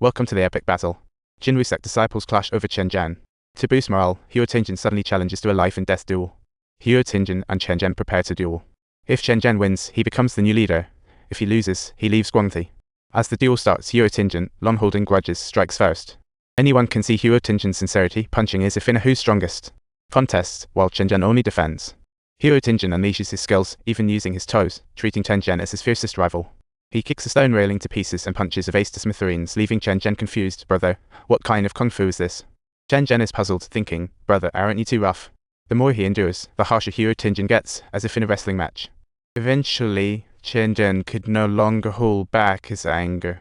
Welcome to the epic battle. Jinwoo sect disciples clash over Chen. To boost morale, Ting'en suddenly challenges to a life and death duel. Ting'en and Chen prepare to duel. If Chen wins, he becomes the new leader. If he loses, he leaves Guangti. As the duel starts, Ting'en, long holding grudges, strikes first. Anyone can see Ting'en's sincerity, punching as if in a who's strongest contest, while Chen only defends. Ting'en unleashes his skills, even using his toes, treating Chen as his fiercest rival. He kicks a stone railing to pieces and punches a vase to smithereens, leaving Chen confused. Brother, what kind of kung fu is this? Chen is puzzled, thinking, brother, aren't you too rough? The more he endures, the harsher Ting'en gets, as if in a wrestling match. Eventually, Chen could no longer hold back his anger.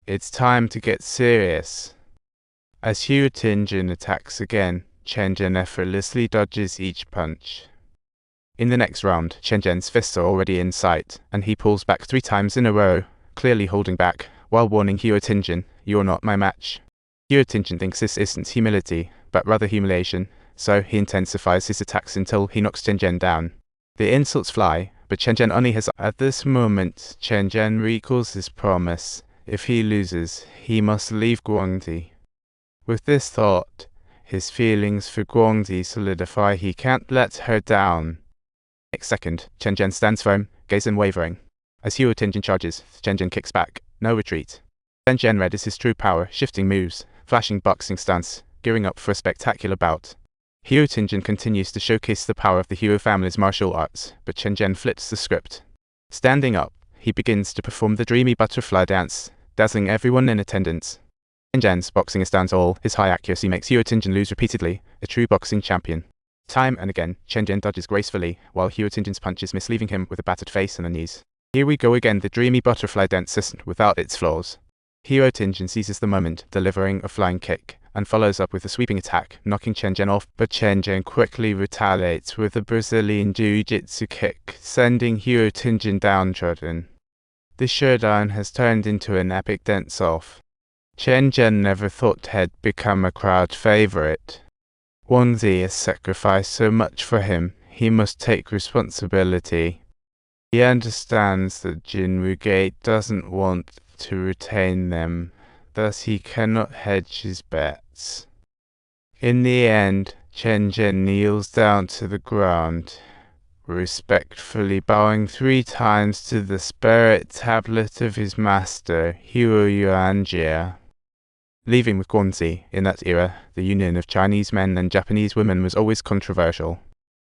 It's time to get serious. As Ting'en attacks again, Chen effortlessly dodges each punch. In the next round, Chen's fists are already in sight, and he pulls back 3 times in a row, clearly holding back, while warning Ting'en, "You're not my match." Ting'en thinks this isn't humility, but rather humiliation, so he intensifies his attacks until he knocks Chen down. The insults fly, but Chen only has. At this moment, Chen recalls his promise. If he loses, he must leave Guangti. With this thought, his feelings for Guangti solidify. He can't let her down. Next second, Chen stands firm, gaze unwavering. As Ting'en charges, Chen kicks back. No retreat. Chen readies his true power, shifting moves, flashing boxing stance, gearing up for a spectacular bout. Ting'en continues to showcase the power of the Hero family's martial arts, but Chen flips the script. Standing up, he begins to perform the dreamy butterfly dance, dazzling everyone in attendance. Chen's boxing stance, all his high accuracy makes Ting'en lose repeatedly, a true boxing champion. Time and again, Chen dodges gracefully, while Ting'en's punches miss, leaving him with a battered face and the knees. Here we go again, the dreamy butterfly dance isn't without its flaws. Ting'en seizes the moment, delivering a flying kick, and follows up with a sweeping attack, knocking Chen off, but Chen quickly retaliates with a Brazilian jiu-jitsu kick, sending Ting'en downtrodden. The showdown has turned into an epic dance-off. Chen never thought he'd become a crowd favorite. Guangti has sacrificed so much for him, he must take responsibility. He understands that Jinwoo Gate doesn't want to retain them, thus he cannot hedge his bets. In the end, Chen kneels down to the ground, respectfully bowing 3 times to the spirit tablet of his master, Yuanjia. Leaving with Guangti, in that era, the union of Chinese men and Japanese women was always controversial.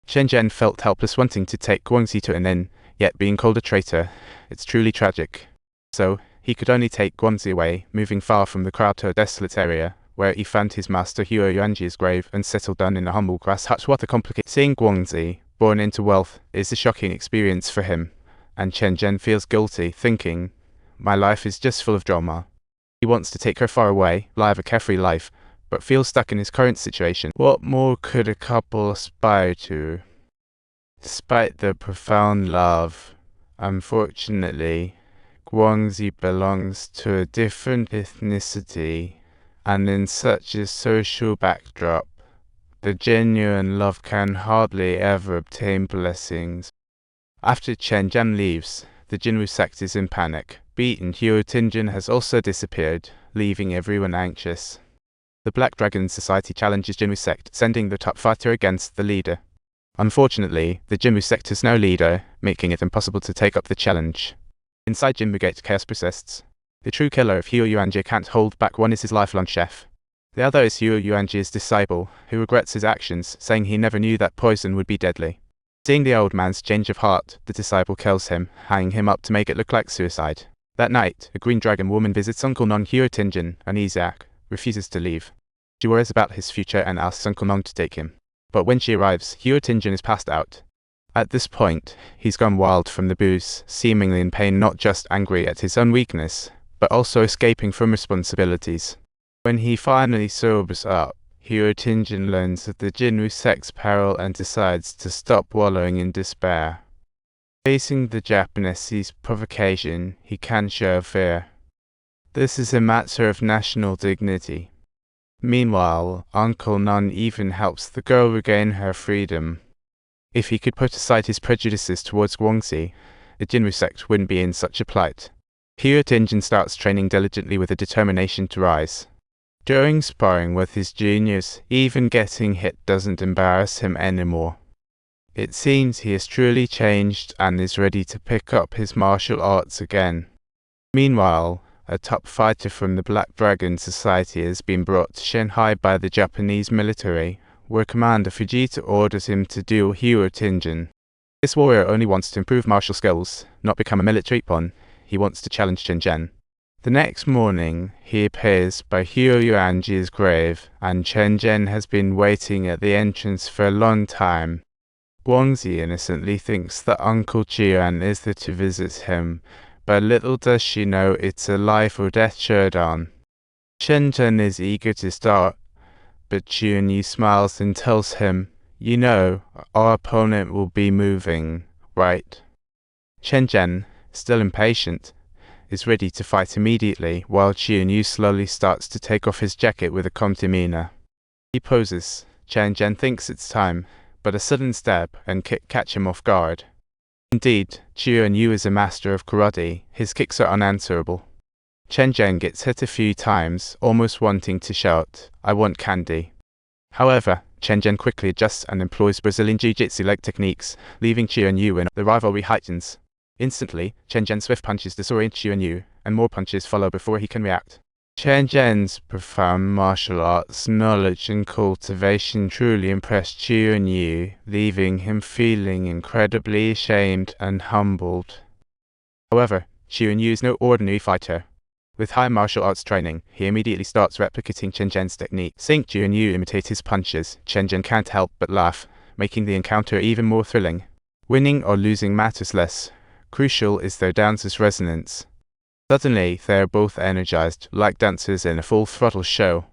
Chen felt helpless, wanting to take Guangti to an inn, yet being called a traitor. It's truly tragic. So, he could only take Guangti away, moving far from the crowd to a desolate area, where he found his master Yuanji's grave and settled down in a humble grass hut. What a complicated. Seeing Guangti, born into wealth, is a shocking experience for him, and Chen feels guilty, thinking, my life is just full of drama. He wants to take her far away, live a carefree life, but feels stuck in his current situation. What more could a couple aspire to? Despite their profound love, unfortunately, Guangti belongs to a different ethnicity, and in such a social backdrop, the genuine love can hardly ever obtain blessings. After Chen leaves, the Jinwoo sect is in panic. Beaten, Ting'en has also disappeared, leaving everyone anxious. The Black Dragon Society challenges Jinwoo sect, sending the top fighter against the leader. Unfortunately, the Jinwoo sect has no leader, making it impossible to take up the challenge. Inside Jinwoo Gate, chaos persists. The true killer of Yuanji can't hold back. One is his lifelong chef. The other is Yuanji's disciple, who regrets his actions, saying he never knew that poison would be deadly. Seeing the old man's change of heart, the disciple kills him, hanging him up to make it look like suicide. That night, a green dragon woman visits Uncle Non Ting'en, and Isaac refuses to leave. She worries about his future and asks Uncle Non to take him. But when she arrives, Ting'en is passed out. At this point, he's gone wild from the booze, seemingly in pain, not just angry at his own weakness, but also escaping from responsibilities. When he finally sobers up, Ting'en learns of the Jinwoo sect's peril and decides to stop wallowing in despair. Facing the Japanese's provocation, he can show fear. This is a matter of national dignity. Meanwhile, Uncle Non even helps the girl regain her freedom. If he could put aside his prejudices towards Guangti, the Jinwoo sect wouldn't be in such a plight. Here Ting'en starts training diligently with a determination to rise. During sparring with his juniors, even getting hit doesn't embarrass him anymore. It seems he has truly changed and is ready to pick up his martial arts again. Meanwhile, a top fighter from the Black Dragon Society has been brought to Shanghai by the Japanese military, where Commander Fujita orders him to duel hero Ting'en. This warrior only wants to improve martial skills, not become a military pawn. He wants to challenge Chen. The next morning, he appears by Hero Yuanji's grave, and Chen has been waiting at the entrance for a long time. Guangzi innocently thinks that Uncle Qian is there to visit him, but little does she know it's a life or death showdown. Chen is eager to start, but Qian smiles and tells him, "You know, our opponent will be moving, right?" Chen, still impatient, is ready to fight immediately, while Qian slowly starts to take off his jacket with a calm demeanor. He poses. Chen thinks it's time, but a sudden stab and kick catch him off guard. Indeed, Qian is a master of karate. His kicks are unanswerable. Chen gets hit a few times, almost wanting to shout, "I want candy." However, Chen quickly adjusts and employs Brazilian Jiu-Jitsu-like techniques, leaving Qian in. The rivalry heightens. Instantly, Chen swift punches disorient Qian, and more punches follow before he can react. Chen profound martial arts knowledge and cultivation truly impressed Qian, leaving him feeling incredibly ashamed and humbled. However, Qian is no ordinary fighter. With high martial arts training, he immediately starts replicating Chen technique. Seeing Qian imitate his punches, Chen can't help but laugh, making the encounter even more thrilling. Winning or losing matters less. Crucial is their dance's resonance. Suddenly, they are both energized, like dancers in a full-throttle show.